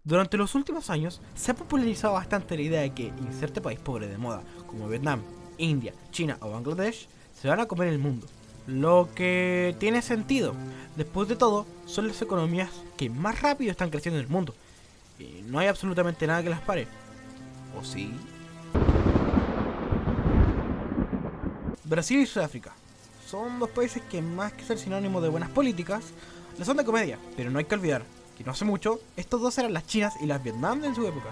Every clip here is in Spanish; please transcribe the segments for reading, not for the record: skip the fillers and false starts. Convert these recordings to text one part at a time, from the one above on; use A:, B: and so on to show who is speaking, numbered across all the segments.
A: Durante los últimos años se ha popularizado bastante la idea de que inserte país pobre de moda, como Vietnam, India, China o Bangladesh, se van a comer el mundo. Lo que tiene sentido. Después de todo, son las economías que más rápido están creciendo en el mundo. Y no hay absolutamente nada que las pare. ¿O sí? Brasil y Sudáfrica son dos países que, más que ser sinónimo de buenas políticas, lo son de comedia. Pero no hay que olvidar que no hace mucho, estos dos eran las Chinas y las Vietnam en su época.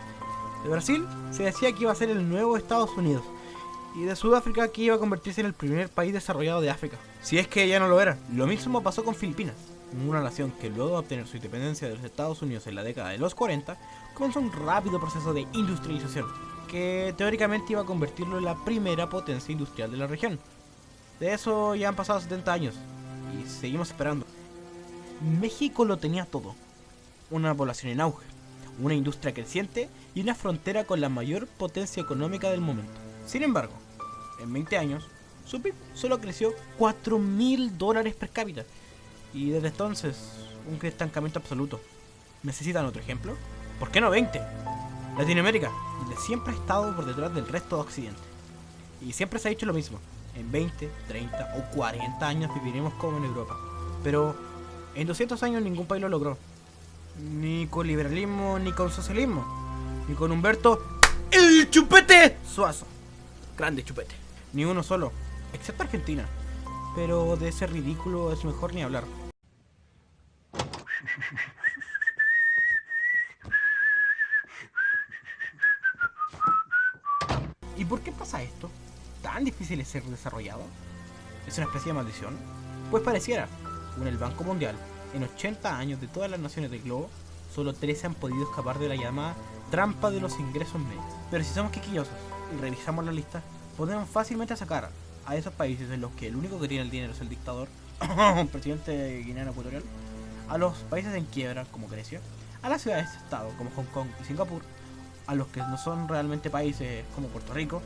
A: De Brasil se decía que iba a ser el nuevo Estados Unidos, y de Sudáfrica que iba a convertirse en el primer país desarrollado de África. Si es que ya no lo era. Lo mismo pasó con Filipinas, una nación que luego de obtener su independencia de los Estados Unidos en la década de los 40, comenzó un rápido proceso de industrialización, que teóricamente iba a convertirlo en la primera potencia industrial de la región. De eso ya han pasado 70 años, y seguimos esperando. México lo tenía todo: una población en auge, una industria creciente y una frontera con la mayor potencia económica del momento. Sin embargo, en 20 años, su PIB solo creció $4.000 per cápita. Y desde entonces, un estancamiento absoluto. ¿Necesitan otro ejemplo? ¿Por qué no 20? Latinoamérica, desde siempre ha estado por detrás del resto de Occidente. Y siempre se ha dicho lo mismo: en 20, 30 o 40 años viviremos como en Europa. Pero en 200 años ningún país lo logró. Ni con liberalismo, ni con socialismo, ni con Humberto ¡el Chupete Suazo! Grande Chupete. Ni uno solo, excepto Argentina. Pero de ese ridículo es mejor ni hablar. ¿Y por qué pasa esto? ¿Tan difícil es ser desarrollado? ¿Es una especie de maldición? Pues pareciera. Según el Banco Mundial, en 80 años de todas las naciones del globo, solo 13 han podido escapar de la llamada trampa de los ingresos medios. Pero si somos quisquillosos y revisamos la lista, podemos fácilmente sacar a esos países en los que el único que tiene el dinero es el dictador, presidente de Guinea Ecuatorial, a los países en quiebra como Grecia, a las ciudades-estado como Hong Kong y Singapur, a los que no son realmente países como Puerto Rico,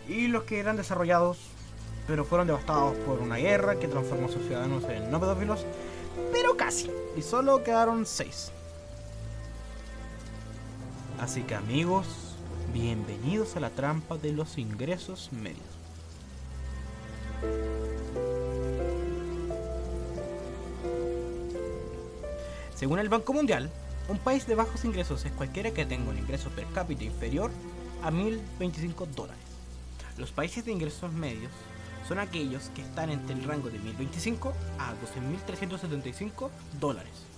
A: y los que eran desarrollados pero fueron devastados por una guerra que transformó a sus ciudadanos en no pedófilos, pero casi, y solo quedaron 6. Así que amigos, bienvenidos a la trampa de los ingresos medios. Según el Banco Mundial, un país de bajos ingresos es cualquiera que tenga un ingreso per cápita inferior a $1.025. Los países de ingresos medios son aquellos que están entre el rango de 1.025 a $12.375.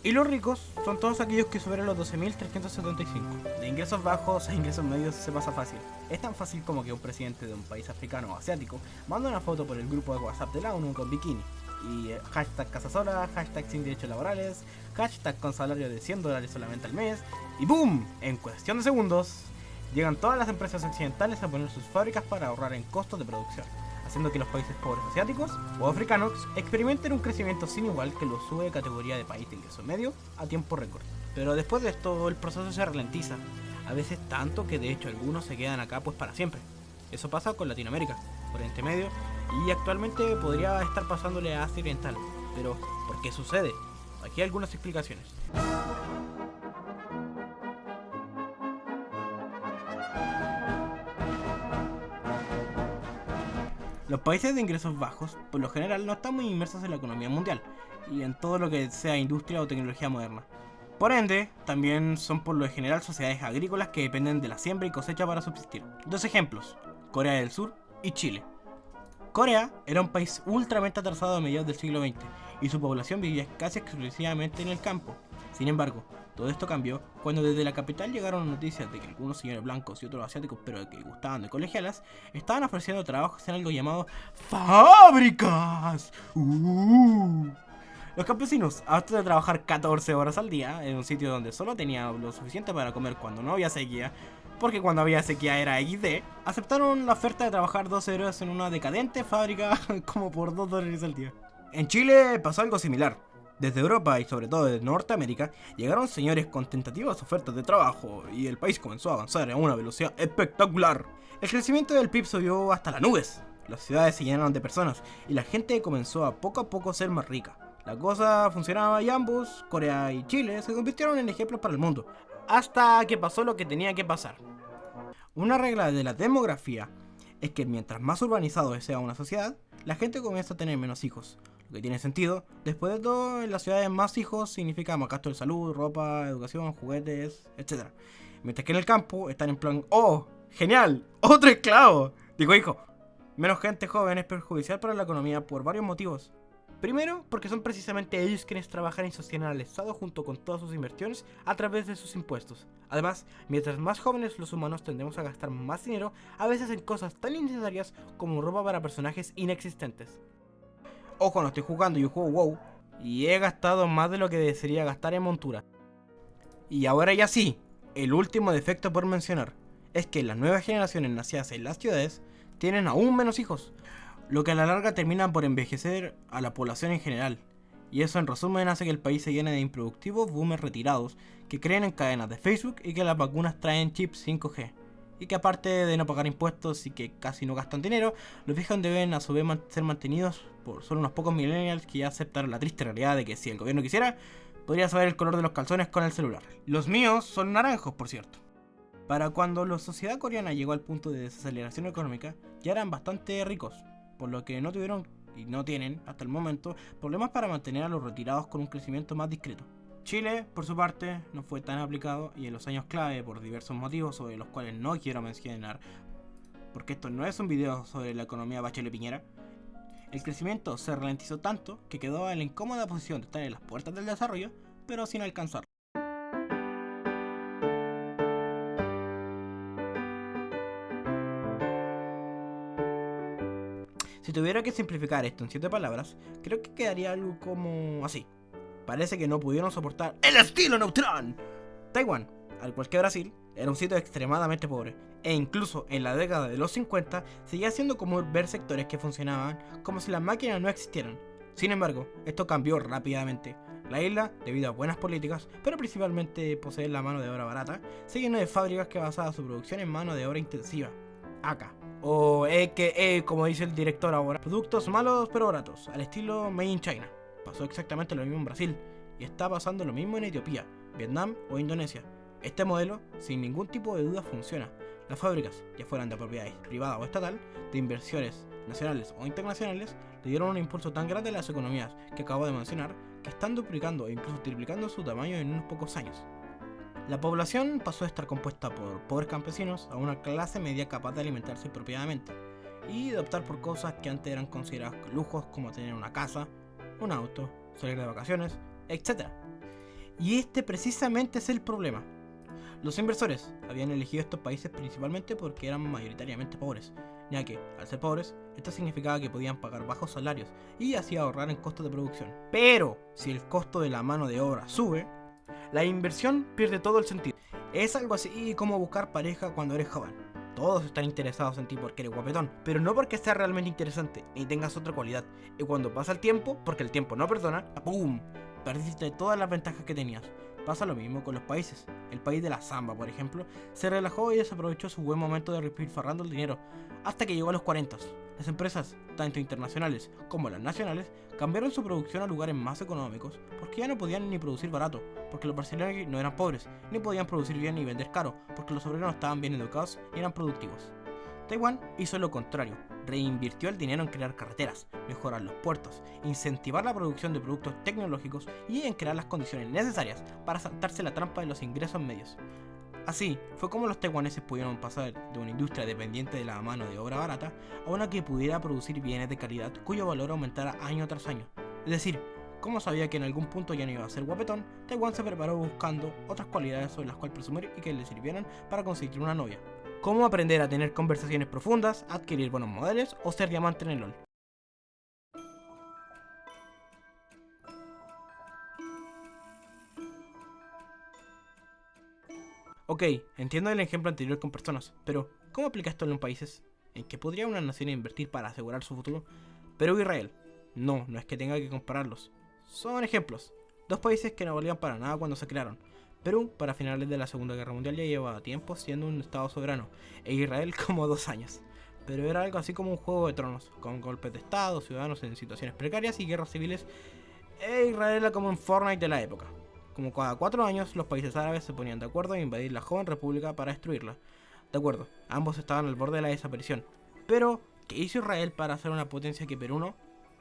A: Y los ricos son todos aquellos que superan los 12.375. De ingresos bajos a ingresos medios se pasa fácil. Es tan fácil como que un presidente de un país africano o asiático manda una foto por el grupo de WhatsApp de la ONU con bikini. Y hashtag casa sola, hashtag sin derechos laborales, hashtag con salario de $100 solamente al mes. Y ¡boom! En cuestión de segundos, llegan todas las empresas occidentales a poner sus fábricas para ahorrar en costos de producción, haciendo que los países pobres asiáticos o africanos experimenten un crecimiento sin igual que los sube de categoría de país de ingreso medio a tiempo récord. Pero después de esto el proceso se ralentiza, a veces tanto que de hecho algunos se quedan acá pues para siempre. Eso pasa con Latinoamérica, Oriente Medio, y actualmente podría estar pasándole a Asia Oriental. Pero, ¿por qué sucede? Aquí hay algunas explicaciones. Los países de ingresos bajos, por lo general, no están muy inmersos en la economía mundial y en todo lo que sea industria o tecnología moderna. Por ende, también son por lo general sociedades agrícolas que dependen de la siembra y cosecha para subsistir. Dos ejemplos: Corea del Sur y Chile. Corea era un país ultramente atrasado a mediados del siglo XX y su población vivía casi exclusivamente en el campo. Sin embargo, todo esto cambió cuando desde la capital llegaron noticias de que algunos señores blancos y otros asiáticos, pero que gustaban de colegialas, estaban ofreciendo trabajos en algo llamado fábricas. Los campesinos, aparte de trabajar 14 horas al día en un sitio donde solo tenían lo suficiente para comer cuando no había sequía, porque cuando había sequía era XD, aceptaron la oferta de trabajar 12 horas en una decadente fábrica como por $2 al día. En Chile pasó algo similar. Desde Europa y sobre todo de Norteamérica llegaron señores con tentativas ofertas de trabajo y el país comenzó a avanzar a una velocidad espectacular. El crecimiento del PIB subió hasta las nubes, las ciudades se llenaron de personas y la gente comenzó a poco ser más rica. La cosa funcionaba y ambos, Corea y Chile, se convirtieron en ejemplos para el mundo. hasta que pasó lo que tenía que pasar. Una regla de la demografía es que mientras más urbanizado sea una sociedad, la gente comienza a tener menos hijos. Lo que tiene sentido, después de todo, en las ciudades más hijos significa más gasto de salud, ropa, educación, juguetes, etc. Mientras que en el campo están en plan, ¡oh, genial! ¡Otro esclavo! Digo, hijo, menos gente joven es perjudicial para la economía por varios motivos. Primero, porque son precisamente ellos quienes trabajan y sostienen al Estado junto con todas sus inversiones a través de sus impuestos. Además, mientras más jóvenes los humanos tendemos a gastar más dinero, a veces en cosas tan innecesarias como ropa para personajes inexistentes. Ojo, no estoy jugando, yo juego WoW y he gastado más de lo que desearía gastar en montura. Y ahora ya sí, el último defecto por mencionar es que las nuevas generaciones nacidas en las ciudades tienen aún menos hijos, lo que a la larga termina por envejecer a la población en general. Y eso en resumen hace que el país se llene de improductivos boomers retirados que creen en cadenas de Facebook y que las vacunas traen chips 5G. Y que aparte de no pagar impuestos y que casi no gastan dinero, los viejos deben a su vez ser mantenidos por solo unos pocos millennials que ya aceptaron la triste realidad de que si el gobierno quisiera, podría saber el color de los calzones con el celular. Los míos son naranjos, por cierto. Para cuando la sociedad coreana llegó al punto de desaceleración económica, ya eran bastante ricos, por lo que no tuvieron y no tienen, hasta el momento, problemas para mantener a los retirados con un crecimiento más discreto. Chile, por su parte, no fue tan aplicado y en los años clave, por diversos motivos sobre los cuales no quiero mencionar, porque esto no es un video sobre la economía Bachelet Piñera, el crecimiento se ralentizó tanto que quedó en la incómoda posición de estar en las puertas del desarrollo, pero sin alcanzarlo. Si tuviera que simplificar esto en 7 palabras, creo que quedaría algo como así. Parece que no pudieron soportar el estilo Neutrón. Taiwán, al igual que Brasil, era un sitio extremadamente pobre, e incluso en la década de los 50 seguía siendo común ver sectores que funcionaban como si las máquinas no existieran. Sin embargo, esto cambió rápidamente. La isla, debido a buenas políticas, pero principalmente poseer la mano de obra barata, se llenó de fábricas que basaban su producción en mano de obra intensiva, AKA, o EKE como dice el director ahora, productos malos pero baratos, al estilo Made in China. Pasó exactamente lo mismo en Brasil, y está pasando lo mismo en Etiopía, Vietnam o Indonesia. Este modelo, sin ningún tipo de duda, funciona. Las fábricas, ya fueran de propiedad privada o estatal, de inversiones nacionales o internacionales, le dieron un impulso tan grande a las economías que acabo de mencionar, que están duplicando e incluso triplicando su tamaño en unos pocos años. La población pasó de estar compuesta por pobres campesinos a una clase media capaz de alimentarse apropiadamente y de optar por cosas que antes eran consideradas lujos como tener una casa, un auto, salir de vacaciones, etc. Y este precisamente es el problema. Los inversores habían elegido estos países principalmente porque eran mayoritariamente pobres, ya que, al ser pobres, esto significaba que podían pagar bajos salarios y así ahorrar en costos de producción. Pero, si el costo de la mano de obra sube, la inversión pierde todo el sentido. Es algo así como buscar pareja cuando eres joven. Todos están interesados en ti porque eres guapetón, pero no porque seas realmente interesante ni tengas otra cualidad. Y cuando pasa el tiempo, porque el tiempo no perdona, ¡pum!, perdiste todas las ventajas que tenías. Pasa lo mismo con los países. El país de la Zamba, por ejemplo, se relajó y desaprovechó su buen momento de despilfarrando el dinero, hasta que llegó a los 40. Las empresas, tanto internacionales como las nacionales, cambiaron su producción a lugares más económicos, porque ya no podían ni producir barato, porque los brasileños no eran pobres, ni podían producir bien ni vender caro, porque los obreros estaban bien educados y eran productivos. Taiwán hizo lo contrario, reinvirtió el dinero en crear carreteras, mejorar los puertos, incentivar la producción de productos tecnológicos y en crear las condiciones necesarias para saltarse la trampa de los ingresos medios. Así, fue como los taiwaneses pudieron pasar de una industria dependiente de la mano de obra barata a una que pudiera producir bienes de calidad cuyo valor aumentara año tras año. Es decir, como sabía que en algún punto ya no iba a ser guapetón, Taiwán se preparó buscando otras cualidades sobre las cuales presumir y que le sirvieran para conseguir una novia. Cómo aprender a tener conversaciones profundas, adquirir buenos modales o ser diamante en el LoL. Ok, entiendo el ejemplo anterior con personas, pero ¿cómo aplica esto en los países? ¿En qué podría una nación invertir para asegurar su futuro? Perú e Israel. No, no es que tenga que compararlos. Son ejemplos. Dos países que no valían para nada cuando se crearon. Perú, para finales de la Segunda Guerra Mundial, ya llevaba tiempo siendo un estado soberano, e Israel como 2 años. Pero era algo así como un juego de tronos, con golpes de estado, ciudadanos en situaciones precarias y guerras civiles, e Israel era como un Fortnite de la época. como cada 4 años los países árabes se ponían de acuerdo en invadir la joven república para destruirla. De acuerdo, ambos estaban al borde de la desaparición. Pero, ¿qué hizo Israel para ser una potencia que Perú no?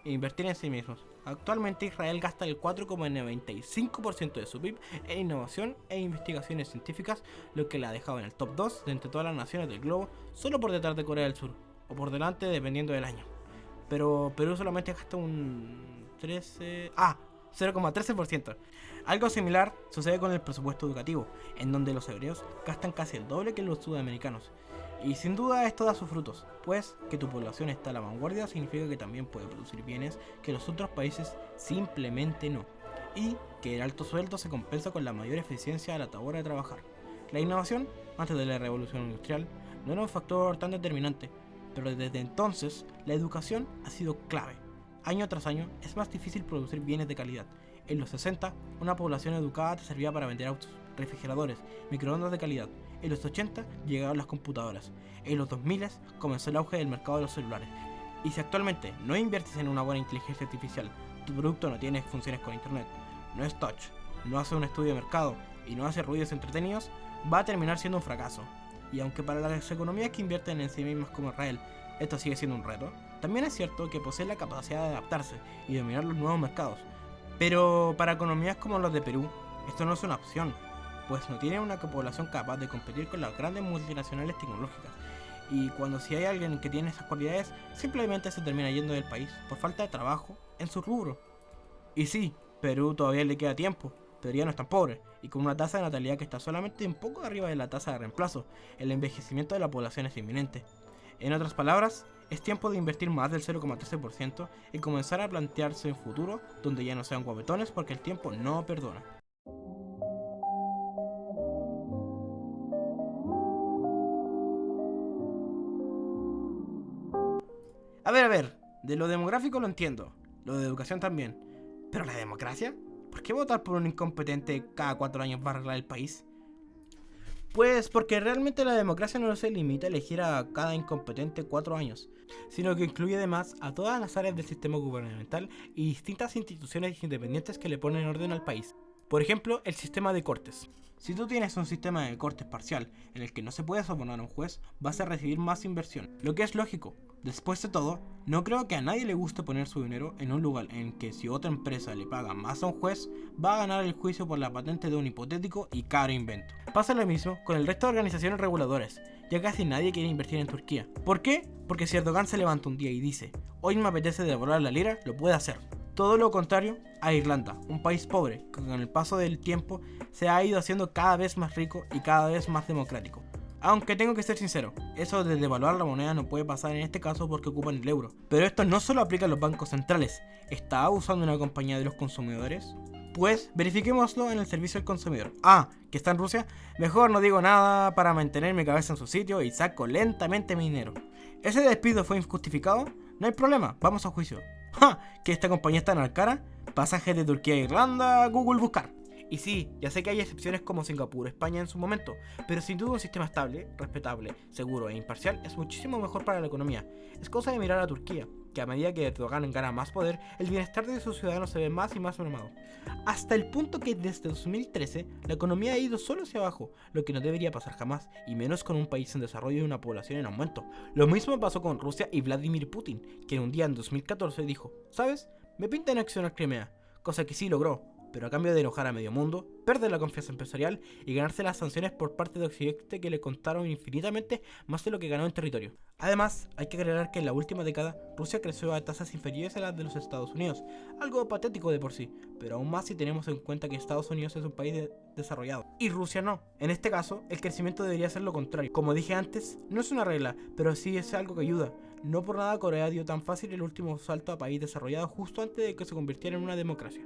A: E invertir en sí mismos. Actualmente Israel gasta el 4,95% de su PIB en innovación e investigaciones científicas, lo que la ha dejado en el top 2 de entre todas las naciones del globo, solo por detrás de Corea del Sur, o por delante dependiendo del año. Pero Perú solamente gasta un 0,13%. Algo similar sucede con el presupuesto educativo, en donde los hebreos gastan casi el doble que los sudamericanos. Y sin duda esto da sus frutos, pues que tu población está a la vanguardia significa que también puede producir bienes que los otros países simplemente no, y que el alto sueldo se compensa con la mayor eficiencia a la hora de trabajar. La innovación, antes de la revolución industrial, no era un factor tan determinante, pero desde entonces la educación ha sido clave. Año tras año es más difícil producir bienes de calidad. En los 60, una población educada te servía para vender autos, refrigeradores, microondas de calidad. En los 80 llegaron las computadoras. En los 2000 comenzó el auge del mercado de los celulares. Y si actualmente no inviertes en una buena inteligencia artificial, tu producto no tiene funciones con internet, no es touch, no hace un estudio de mercado y no hace ruidos entretenidos, va a terminar siendo un fracaso. Y aunque para las economías que invierten en sí mismas como Israel esto sigue siendo un reto, también es cierto que posee la capacidad de adaptarse y dominar los nuevos mercados. Pero para economías como los de Perú, esto no es una opción, pues no tienen una población capaz de competir con las grandes multinacionales tecnológicas. Y cuando si hay alguien que tiene esas cualidades, simplemente se termina yendo del país por falta de trabajo en su rubro. Y sí, Perú todavía le queda tiempo, pero ya no es tan pobre, y con una tasa de natalidad que está solamente un poco arriba de la tasa de reemplazo, el envejecimiento de la población es inminente. En otras palabras, es tiempo de invertir más del 0,13% y comenzar a plantearse un futuro donde ya no sean guapetones porque el tiempo no perdona. A ver, de lo demográfico lo entiendo, lo de educación también, pero la democracia, ¿por qué votar por un incompetente cada 4 años va a arreglar el país? Pues porque realmente la democracia no se limita a elegir a cada incompetente 4 años, sino que incluye además a todas las áreas del sistema gubernamental y distintas instituciones independientes que le ponen orden al país. Por ejemplo, el sistema de cortes. Si tú tienes un sistema de cortes parcial en el que no se puede sobornar a un juez, vas a recibir más inversión, lo que es lógico. Después de todo, no creo que a nadie le guste poner su dinero en un lugar en que si otra empresa le paga más a un juez, va a ganar el juicio por la patente de un hipotético y caro invento. Pasa lo mismo con el resto de organizaciones reguladoras. Ya casi nadie quiere invertir en Turquía. ¿Por qué? Porque si Erdogan se levanta un día y dice, hoy me apetece devaluar la lira, lo puede hacer. Todo lo contrario a Irlanda, un país pobre que con el paso del tiempo se ha ido haciendo cada vez más rico y cada vez más democrático. Aunque tengo que ser sincero, eso de devaluar la moneda no puede pasar en este caso porque ocupan el euro. Pero esto no solo aplica a los bancos centrales. ¿Está abusando una compañía de los consumidores? Pues verifiquémoslo en el servicio al consumidor. ¿Que está en Rusia? Mejor no digo nada para mantener mi cabeza en su sitio y saco lentamente mi dinero. ¿Ese despido fue injustificado? No hay problema, vamos a juicio. ¿Que esta compañía está en cara? Pasajes de Turquía a Irlanda, Google buscar. Y sí, ya sé que hay excepciones como Singapur, España en su momento, pero sin duda un sistema estable, respetable, seguro e imparcial es muchísimo mejor para la economía. Es cosa de mirar a Turquía, que a medida que Erdogan gana más poder, el bienestar de sus ciudadanos se ve más y más mermado. Hasta el punto que desde 2013 la economía ha ido solo hacia abajo, lo que no debería pasar jamás, y menos con un país en desarrollo y una población en aumento. Lo mismo pasó con Rusia y Vladimir Putin, que un día en 2014 dijo, ¿sabes? Me pinta anexionar Crimea, cosa que sí logró, pero a cambio de enojar a medio mundo, perder la confianza empresarial y ganarse las sanciones por parte de Occidente que le contaron infinitamente más de lo que ganó en territorio. Además, hay que aclarar que en la última década Rusia creció a tasas inferiores a las de los Estados Unidos, algo patético de por sí, pero aún más si tenemos en cuenta que Estados Unidos es un país desarrollado y Rusia no. En este caso, el crecimiento debería ser lo contrario. Como dije antes, no es una regla, pero sí es algo que ayuda. No por nada Corea dio tan fácil el último salto a país desarrollado justo antes de que se convirtiera en una democracia.